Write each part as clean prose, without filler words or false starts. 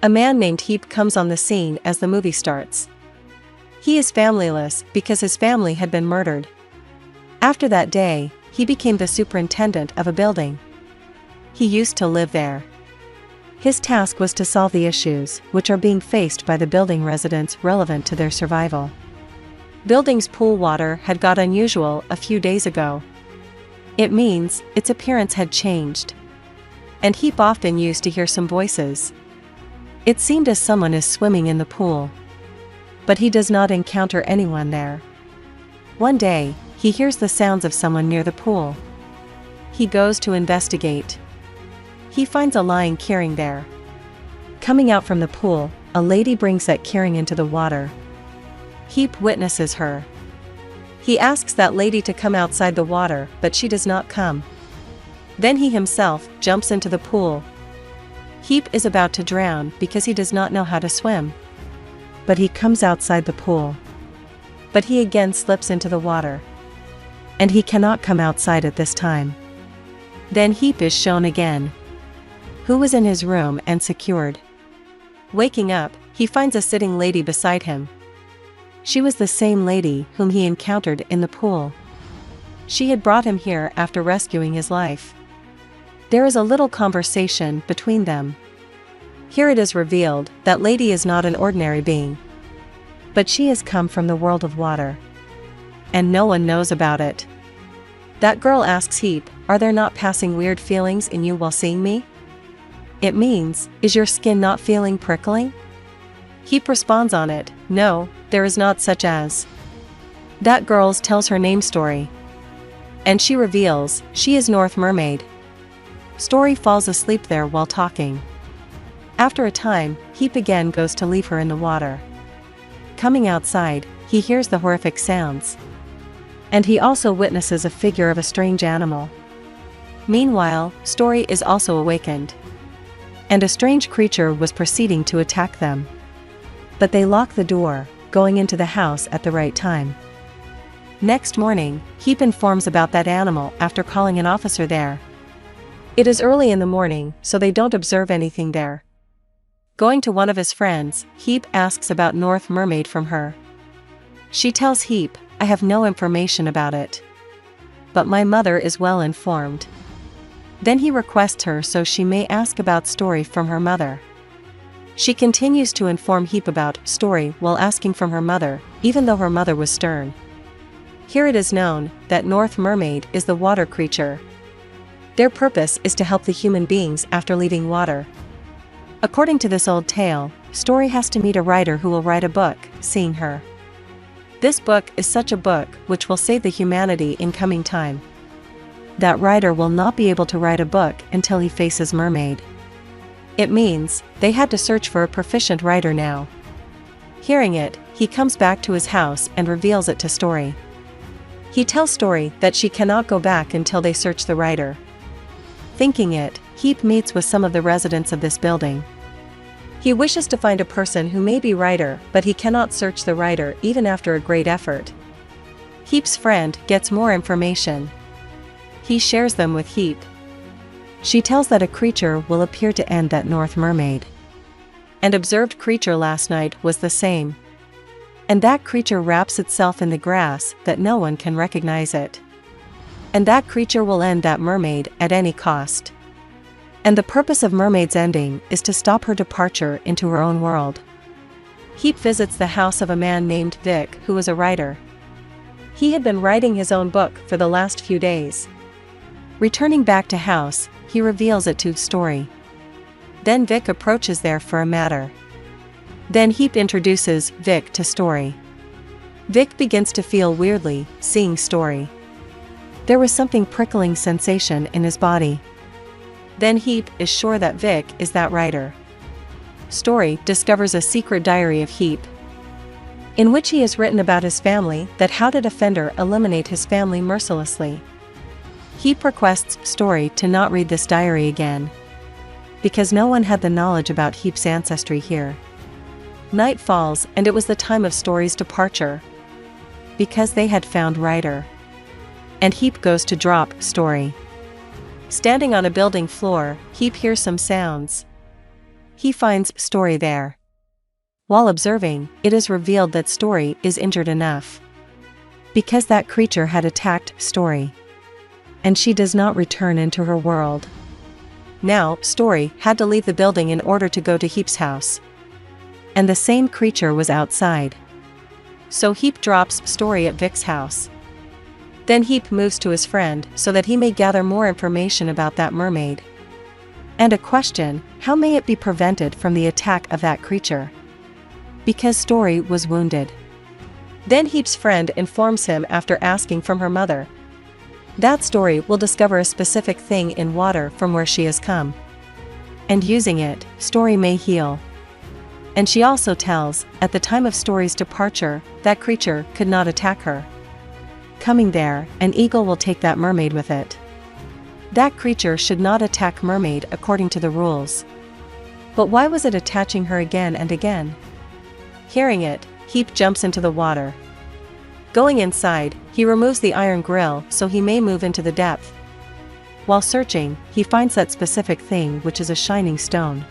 A man named Heap comes on the scene as the movie starts. He is familyless because his family had been murdered. After that day, he became the superintendent of a building. He used to live there. His task was to solve the issues which are being faced by the building residents relevant to their survival. Building's pool water had got unusual a few days ago. It means its appearance had changed. And Heap often used to hear some voices. It seemed as someone is swimming in the pool. But he does not encounter anyone there. One day, he hears the sounds of someone near the pool. He goes to investigate. He finds a lying Keyring there. Coming out from the pool, a lady brings that Keyring into the water. Heap witnesses her. He asks that lady to come outside the water, but she does not come. Then he himself jumps into the pool. Heap is about to drown because he does not know how to swim. But he comes outside the pool. But he again slips into the water. And he cannot come outside at this time. Then Heap is shown again. Who was in his room and secured. Waking up, he finds a sitting lady beside him. She was the same lady whom he encountered in the pool. She had brought him here after rescuing his life. There is a little conversation between them. Here it is revealed that lady is not an ordinary being. But she has come from the world of water. And no one knows about it. That girl asks Heap, "Are there not passing weird feelings in you while seeing me?" It means, is your skin not feeling prickling? Heap responds on it, "No, there is not such as." That girl tells her name Story. And she reveals, she is North Mermaid. Story falls asleep there while talking. After a time, Heap again goes to leave her in the water. Coming outside, he hears the horrific sounds. And he also witnesses a figure of a strange animal. Meanwhile, Story is also awakened. And a strange creature was proceeding to attack them. But they lock the door, going into the house at the right time. Next morning, Heap informs about that animal after calling an officer there. It is early in the morning, so they don't observe anything there. Going to one of his friends, Heap asks about North Mermaid from her. She tells Heap, "I have no information about it. But my mother is well informed." Then he requests her so she may ask about Story from her mother. She continues to inform Heap about Story while asking from her mother, even though her mother was stern. Here it is known that North Mermaid is the water creature. Their purpose is to help the human beings after leaving water. According to this old tale, Story has to meet a writer who will write a book, seeing her. This book is such a book which will save the humanity in coming time. That writer will not be able to write a book until he faces Mermaid. It means they had to search for a proficient writer now. Hearing it, he comes back to his house and reveals it to Story. He tells Story that she cannot go back until they search the writer. Thinking it, Heap meets with some of the residents of this building. He wishes to find a person who may be writer, but he cannot search the writer even after a great effort. Heap's friend gets more information. He shares them with Heap. She tells that a creature will appear to end that North Mermaid. And observed creature last night was the same. And that creature wraps itself in the grass that no one can recognize it. And that creature will end that mermaid at any cost. And the purpose of Mermaid's ending is to stop her departure into her own world. Heap visits the house of a man named Vic who was a writer. He had been writing his own book for the last few days. Returning back to house, he reveals it to Story. Then Vic approaches there for a matter. Then Heap introduces Vic to Story. Vic begins to feel weirdly, seeing Story. There was something prickling sensation in his body. Then Heap is sure that Vic is that writer. Story discovers a secret diary of Heap, in which he has written about his family, that how did offender eliminate his family mercilessly. Heap requests Story to not read this diary again, because no one had the knowledge about Heap's ancestry here. Night falls and it was the time of Story's departure, because they had found writer. And Heap goes to drop Story. Standing on a building floor, Heap hears some sounds. he finds Story there. While observing, it is revealed that Story is injured enough because that creature had attacked Story, and she does not return into her world. Now, Story had to leave the building in order to go to Heap's house, and the same creature was outside. So Heap drops Story at Vic's house. Then Heap moves to his friend so that he may gather more information about that mermaid. And a question: how may it be prevented from the attack of that creature? Because Story was wounded. Then Heap's friend informs him, after asking from her mother, that Story will discover a specific thing in water from where she has come, and using it, Story may heal. And she also tells, at the time of Story's departure, that creature could not attack her. Coming there, an eagle will take that mermaid with it. That creature should not attack mermaid according to the rules. But why was it attaching her again and again? Hearing it, Heap jumps into the water. Going inside, he removes the iron grill so he may move into the depth. While searching, he finds that specific thing, which is a shining stone.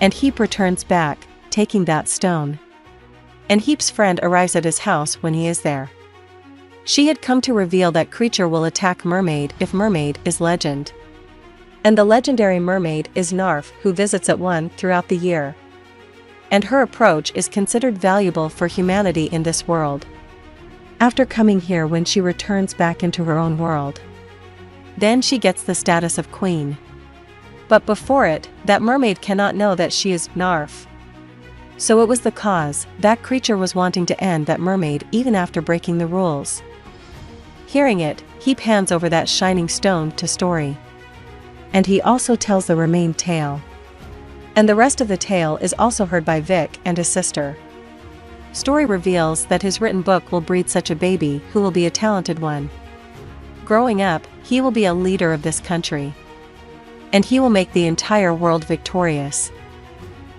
And Heap returns back, taking that stone. And Heap's friend arrives at his house when he is there. She had come to reveal that creature will attack mermaid if mermaid is legend. And the legendary mermaid is Narf, who visits at one throughout the year. And her approach is considered valuable for humanity in this world. After coming here, when she returns back into her own world, then she gets the status of queen. But before it, that mermaid cannot know that she is Narf. So it was the cause, that creature was wanting to end that mermaid even after breaking the rules. Hearing it, Heap hands over that shining stone to Story. And he also tells the remaining tale. And the rest of the tale is also heard by Vic and his sister. Story reveals that his written book will breed such a baby who will be a talented one. Growing up, he will be a leader of this country. And he will make the entire world victorious.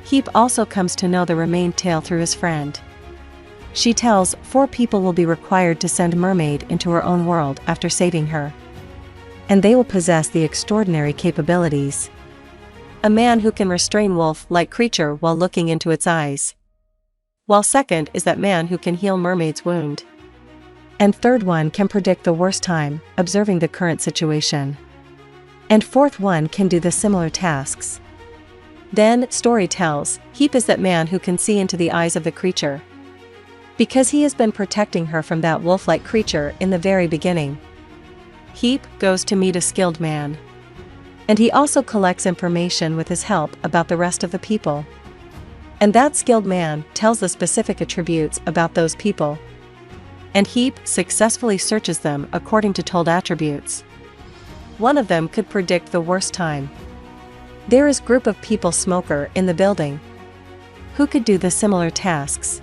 Heap also comes to know the remaining tale through his friend. She tells 4 people will be required to send mermaid into her own world after saving her. And they will possess the extraordinary capabilities. A man who can restrain wolf-like creature while looking into its eyes. While second is that man who can heal mermaid's wound. And third one can predict the worst time, observing the current situation. And fourth one can do the similar tasks. Then, Story tells, Heap is that man who can see into the eyes of the creature. Because he has been protecting her from that wolf-like creature in the very beginning. Heap goes to meet a skilled man. And he also collects information with his help about the rest of the people. And that skilled man tells the specific attributes about those people. And Heap successfully searches them according to told attributes. One of them could predict the worst time. There is group of people smoker in the building, who could do the similar tasks.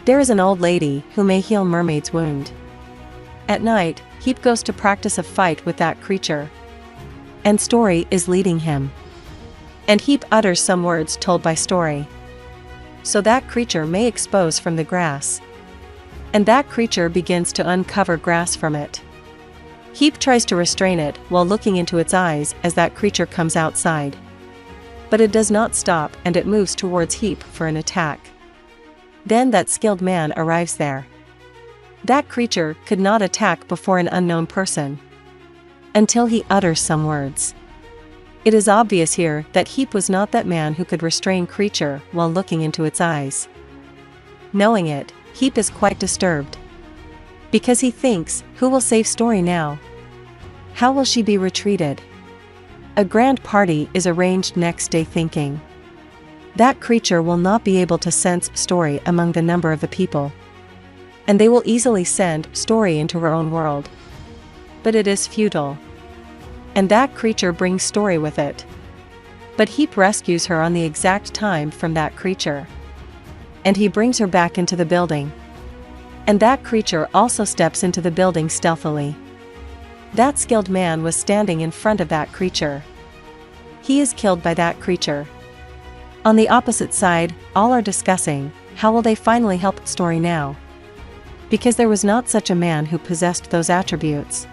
There is an old lady who may heal mermaid's wound. At night, Heap goes to practice a fight with that creature. And Story is leading him. And Heap utters some words told by Story. So that creature may expose from the grass. And that creature begins to uncover grass from it. Heap tries to restrain it while looking into its eyes as that creature comes outside. But it does not stop and it moves towards Heap for an attack. Then that skilled man arrives there. That creature could not attack before an unknown person. Until he utters some words. It is obvious here that Heap was not that man who could restrain creature while looking into its eyes. Knowing it, Heap is quite disturbed. Because he thinks, who will save Story now? How will she be retreated? A grand party is arranged next day, thinking that creature will not be able to sense Story among the number of the people. And they will easily send Story into her own world. But it is futile. And that creature brings Story with it. But Heap rescues her on the exact time from that creature. And he brings her back into the building. And that creature also steps into the building stealthily. That skilled man was standing in front of that creature. He is killed by that creature. On the opposite side, all are discussing, how will they finally help Story now? Because there was not such a man who possessed those attributes.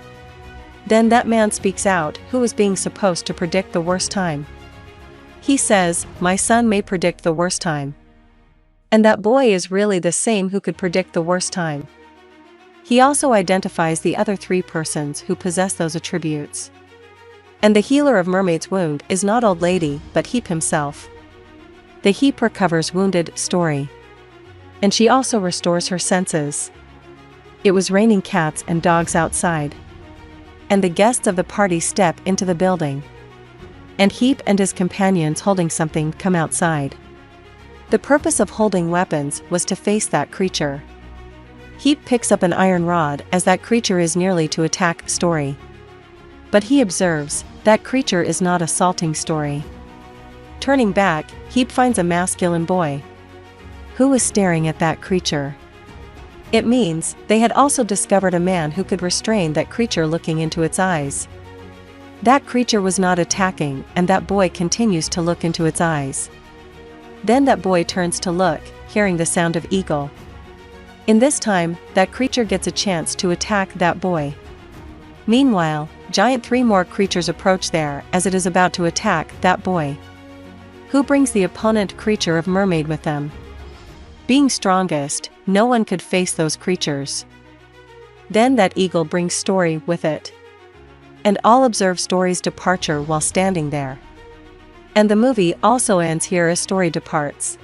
Then that man speaks out, who was being supposed to predict the worst time. He says, "My son may predict the worst time." And that boy is really the same who could predict the worst time. He also identifies the other 3 persons who possess those attributes. And the healer of Mermaid's wound is not Old Lady, but Heap himself. The Heap recovers wounded story. And she also restores her senses. It was raining cats and dogs outside. And the guests of the party step into the building. And Heap and his companions holding something come outside. The purpose of holding weapons was to face that creature. Heap picks up an iron rod as that creature is nearly to attack Story. But he observes, that creature is not assaulting Story. Turning back, Heap finds a masculine boy. Who was staring at that creature? It means, they had also discovered a man who could restrain that creature looking into its eyes. That creature was not attacking, and that boy continues to look into its eyes. Then that boy turns to look, hearing the sound of eagle. In this time, that creature gets a chance to attack that boy. Meanwhile, giant 3 more creatures approach there as it is about to attack that boy. Who brings the opponent creature of Mermaid with them? Being strongest, no one could face those creatures. Then that eagle brings Story with it. And all observe Story's departure while standing there. And the movie also ends here as Story departs.